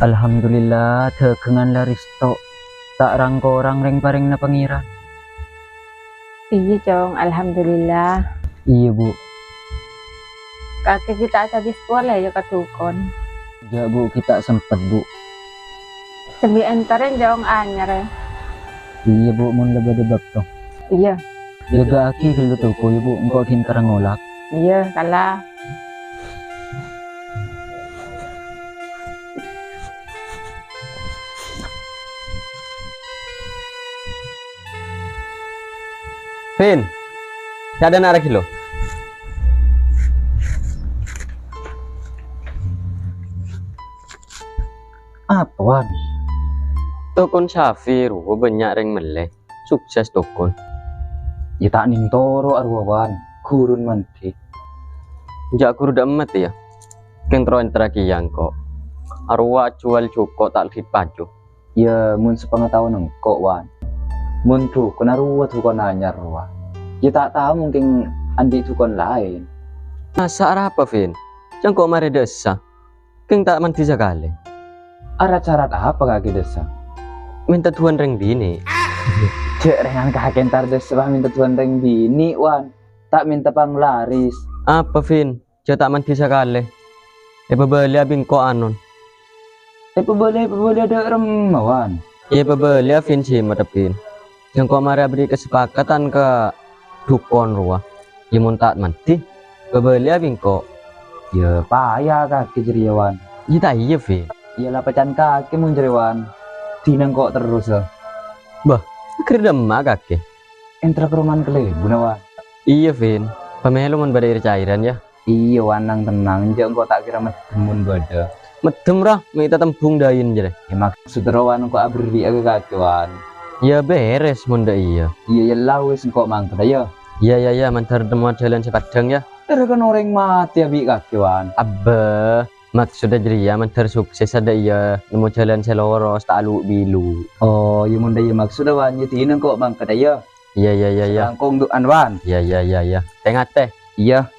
Alhamdulillah dagangan laris tok. Tak rangko orang reng paring na pangiran. Iya Cong, alhamdulillah. Iya bu. Kakek kita habis sekolah ya katukon. Ya bu kita sempet bu. Sebi enterin Cong anyar ya. Iya bu mun lebih debak toh. Iya, Jaga aki kalau toko ya bu engkau kintar ngolak. iya kalah. Vin, ada nak kilo. Apaan? Tokon Syafir, banyak reng meleh. Sukses tokon. Ya tak ning toro arwawan. Kurun mandi. Jak guru dah emat ya. Keng troen terakian kok. Arwa jual cukup tak lihit paju. Ya mun sepengetahuan engkau wan. Mun tuh kena ruwet tukon anyar ruwet. Ya tak tahu mungkin andi tukon lain. Masa arah apa Vin? Jangan kok mari desa. Keng tak mandi sekali. Arat-arat apa kaki desa? Minta tuan reng bini. Cek rengan kakek ntar desa minta tuan reng bini wan. Tak minta panglaris. Apa Vin? Jangan tak mandi sekali. Beli abin ko anon. Boleh ada remawan. Beli Vin sih matapin. Jangan kok mari beri kesepakatan ke dukon ruah. Ya mun tak mandi. Beli abin ko. Ya payah kaki jeriawan. Ya tak iya Vin. Ya lapacan kaki mun jeriawan. Tinang kok terus lah. Kerja mak kaki. Entra ke rumah kelebu nawan. Iya Vin. Pemelu mun badai cairan ya. Iya wanang tenang. Jangan kok tak kira medemun bada. Medem rah, minta tembung dain jadi. Ya maksud rawan kok abri agak kaki wan. Ya beres mun dah iya. Iya ya lawes kok mangkada ya. Ya mantar temu jalan sepadang ya. Ada kan orang mati abi kaki wan. Abah, maksudnya jadi ya mantar sukses ada iya nemu jalan seloros tak alu bilu. Oh ya munda ya maksud wan ya tinang kok mangkada ya. Ya. Langkong untuk anwan. Ya. Tengah teh. Iya.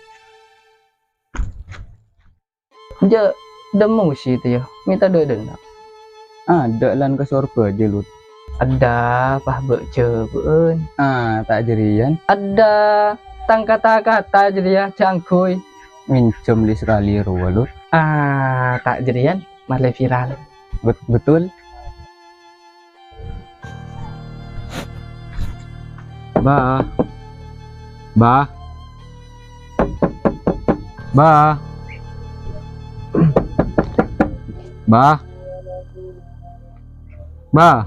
Ja, demu sih itu ya. Minta deden. Ada lan ke sorba aja lu. Ada pah bece beun. Tak jerian. Ada tangkata-kata jadi ya cangkuy. Minjem li sekali ruwa lu. Tak jadian malah viral. Betul. Bah. Bah. Bah. Bah. Bah.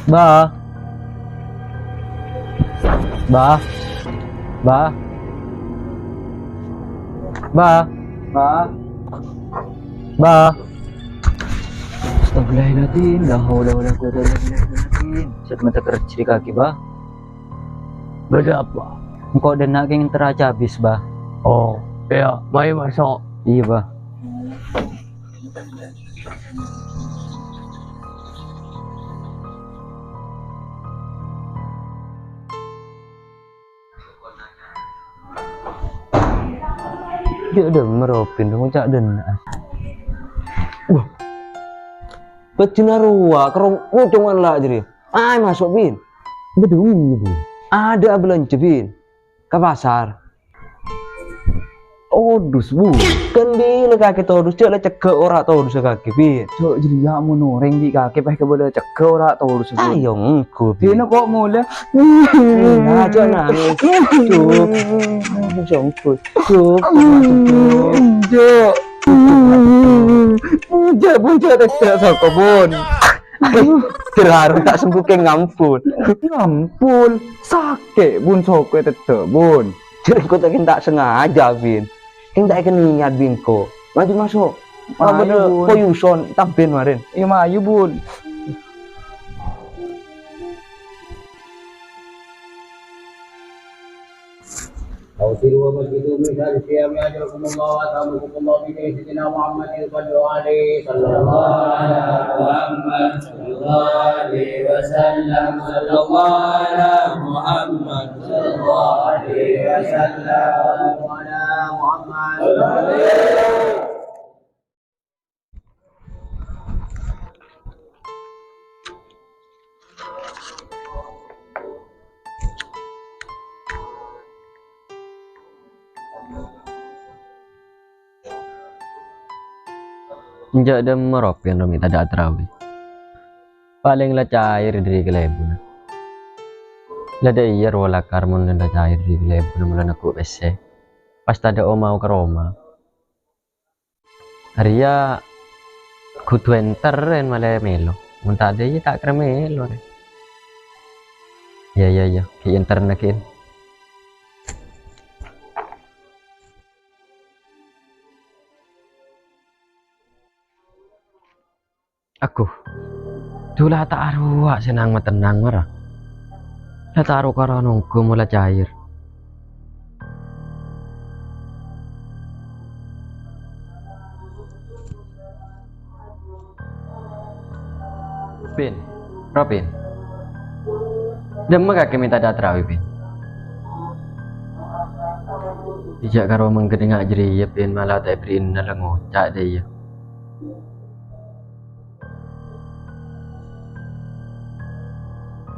Bah. Bah. Bah. Bah. Bah. Bah. Astagfirullahaladzim, la haula wala quwwata illa billah. Set mata kerja di kaki, bah. Beda apa? Engkau dan nak ingin teraca habis, bah. Oh, ya, mari masuk. Iya, bah. Dia udah meropin, kamu cak dan. Wah. Pecina ruah, kerong ngutungan lah jadi. Masuk Bin. Bedui, bu. Ada belanja Bin. Ke pasar. Odus, bu. Kan bila kaki todus cek lah cek ora todus kaki Bin. Cok jadi ya mau noreng di kaki pas ke bola cek ora tahu lu sebut. Ayo ngku Dia Bin. kok mulai. Aja nangis. Cuk. Jongkut. Cuk. Cok. Bujak tak saka bun. Terharu tak sembuh ke ngampun. Ngampun, sakit bun soko tetep bun. Jadi kau tak sengaja Bin. Kau tak niat Bin ko. Maju masuk. Apa Ayo, bener Bun. koyuson tampil kemarin. Iya mayu bun. أوصلوا ومسجدوا من هذا الصيام أجركم الله وأكرمكم الله بسيدنا محمد صلوا عليه صلى الله على محمد صلى الله عليه وسلم صلى الله على محمد صلى الله عليه وسلم على محمد Njak dem meropian Romi tada terawih. Paling lah cair dari kelebun. Lada iya rola karmon dan cair dari kelebun mulai aku bese. Pas tada mau ke Roma. Haria kudu enter malah melo. Mun tak ada ya tak kira melo. Ya ki enter nakin. Aku Dula tak arwah senang tenang marah. Lah tak arwah karo nunggu mulai cair. Pin, Robin. Demek kaki minta datrawih Pin. Dijak karo mengkedengak jeri ya Pin malah tak beriin nalang ngocak deh ya.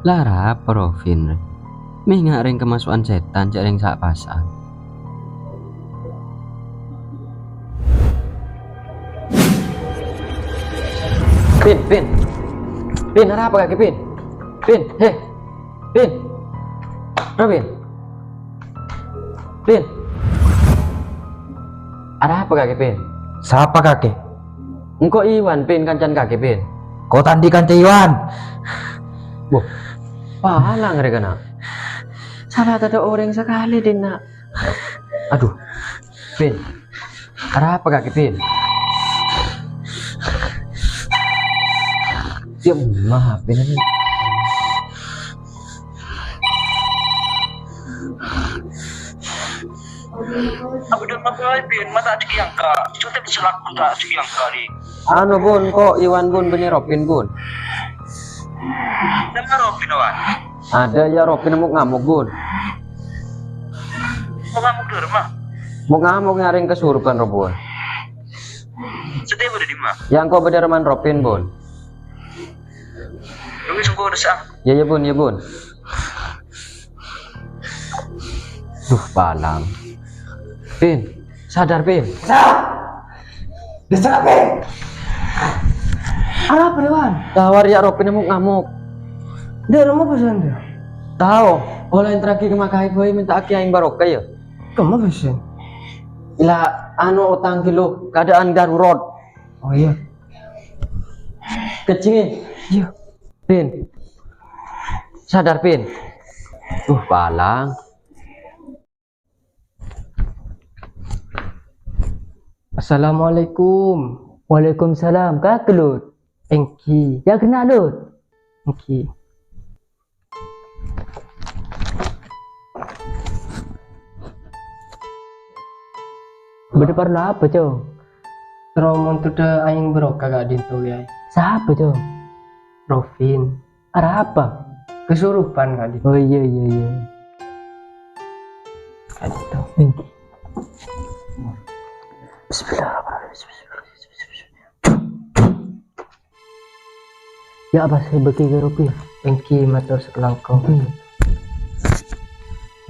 Lara Profin mih ngak ring kemasukan setan cak ring sak pasan. Pin ada apa kaki Pin? Pin Robin Pin ada apa kaki Pin? Siapa kakek? Engkau Iwan Pin kancan kaki Pin. Kau tadi kan Iwan. Wah, pahala mereka nak. Salah ada orang sekali Dina. Aduh, Pin, ada apa kaki Pin? Ya maaf Pin ini. Aku udah makai Pin, mata adik yang kak. Coba bisa laku tak adik yang kali. Anu bun, kok Iwan bun benih Robin bun. Nama Robin Wan. Ada ya Robin ngamuk bun. Mau kamu ke rumah? Mau ngamuk nyaring kesurupan Robin. Setiap udah di mana? Yang kau bederman Robin bun. Lu sungguh udah sang. Ya bun. Duh palang. Pin, sadar Pin. Desa Pin. Apa Dewan? Tawar ya Robin ngamuk. Dia rumah pesan dia. Tahu, bola yang terakhir kemakai boy minta aki yang barokah ya. Kamu pesan? Ila anu utang kilo keadaan darurat. Oh iya. Kecingin. Iya. Pin. Sadar Pin. Palang. Assalamualaikum. Waalaikumsalam, Kak Lut. Engki. Ya kena Lut. Engki. Berdepar lah apa, Cong? Romon tuh dah aing berokah gak dintu ya. Siapa, Cong? Profin. Ada apa? Kesurupan gak dintu. Oh iya. Aduh. Thank you. Bismillahirrahmanirrahim. Ya apa saya bagi ke rupiah? Engki matur sekelangkong.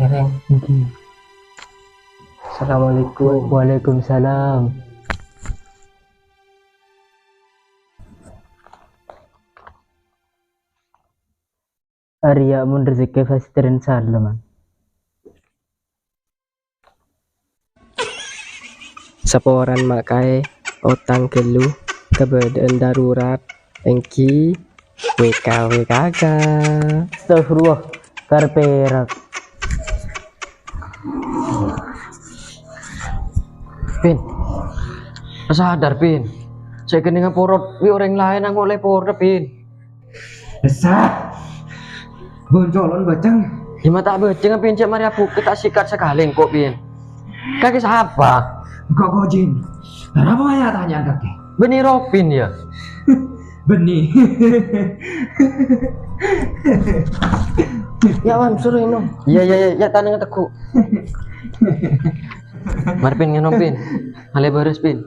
Mereng. Engki. Assalamualaikum. Waalaikumsalam. Arya mun rezeki fasirin salaman. Saporan makai otang kelu keberadaan darurat engki WKWK. Astagfirullah karperak. Pin. Sadar Pin. Saya kena porot wi orang lain yang oleh porot Pin. Desa. Boncolon bacang. Gimana tak boceng Pin cek mari aku kita sikat sekali kok Pin. Kaki siapa? Kok gojin? Kenapa ya tanya kakek? Benih Robin ya. Benih. Ya Wan suruh ini. Ya tanang teku. Mari Pin ngenom Pin. Hale beres Pin.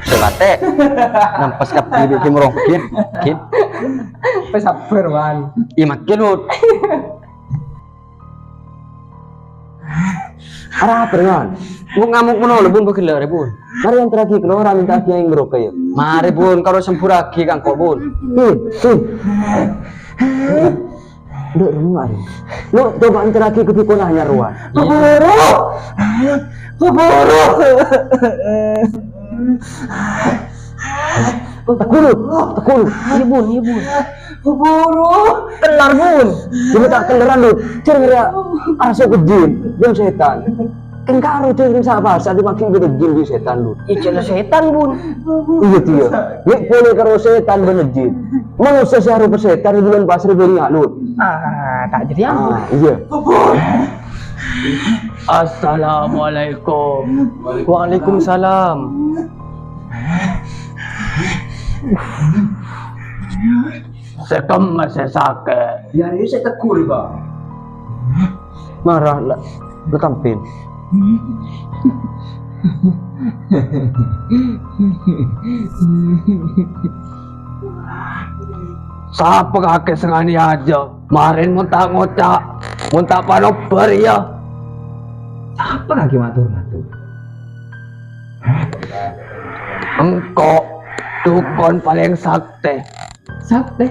Sebate. Nampas kap bibi kimrong Kin. Sabar Wan. Imak kilut. Ada apa Wan? Bun ngamuk mono bun begila re bun. Mari yang terakhir kalau orang minta aki yang ngerok kayo. Mari bun karo sempura ki kang kok bun. Dek rumah mari. Lo coba yang terakhir ke pikun hanya ruan. Keburu. Tekulu. Iya bun. Kelar bun. Cuma tak keleran lu. Cira asa kejin, yang setan. Kan karo ciri siapa? Saat dimakin gede jin di setan lu. Ijala setan bun. Iya tiyo. Nek boleh karo setan bener jin. Mau sesaru pesetan di bulan pasir beri lu. Tak jadi apa. Iya. Assalamualaikum. Waalaikumsalam. Sekam masih sakit. Ya ini saya tekul Pak. Marah lah. Lu tampil. Siapa kakek sengani aja. Marin muntah ngocak, muntah panobar ya. Apa lagi matur? Engkau dukun paling sakti. Sakti.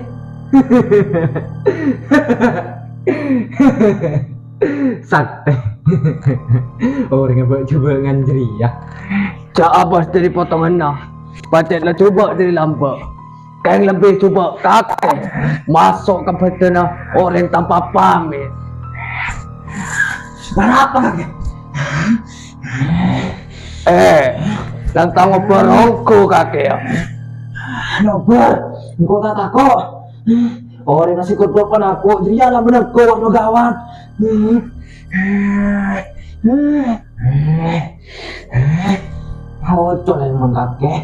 Sakti. Oh, dengan buat coba nganjeri ya. Cak abas dari potongan nah. Patutlah coba dari lambat. Kang lebih coba kakek masuk ke badan orang tanpa pamit. Kenapa lagi? Tentang ngobrolku kakek ya. Nobar, engkau tak takut. Orang nasi kodok pan aku, jadi lah bener kau warna gawat. Oh, colen mengkake.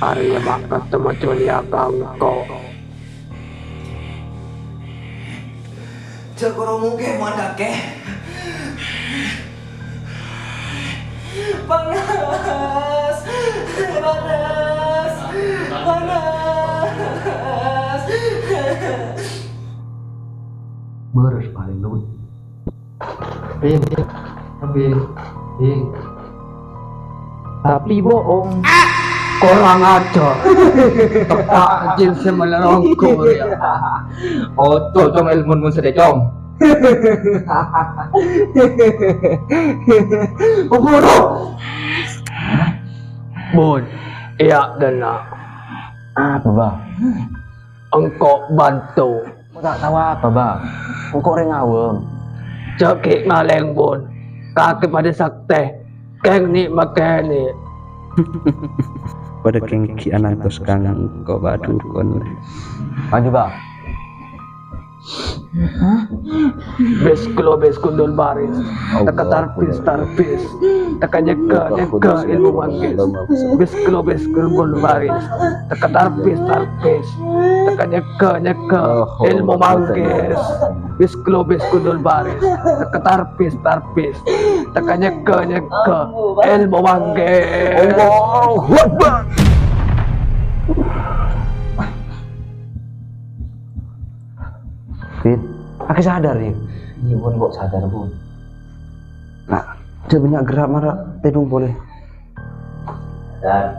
Arya bakat teman ya kau. Cakoro mungkin mengkake. Panas. Beres paling lu. Tapi bohong. Kurang ajar. Tak jin semelerongku ya. Oh, cong ilmu mun sedecong. Keburu. Bun, iya dana. Apa bang? Engkau bantu. Kau tak tahu apa bang? Engkau orang awam. Cekik ngaleng bun. Kaki pada sakte. Keng ni makan ni. Pada kengki anak tos kang kau badu kon. Maju bang. Bes kundul baris. Taka tarpis. Taka nyeka ilmu manggis. Bes kundul baris. Taka tarpis. Taka nyeka ilmu manggis. Bes kundul baris. Taka tarpis. Taka nyeka ilmu manggis. Allahu Akbar. Fit, aku sadar ya. Iya bun, kok sadar bun. Nah, dia banyak gerak marah, pedung boleh. Dan.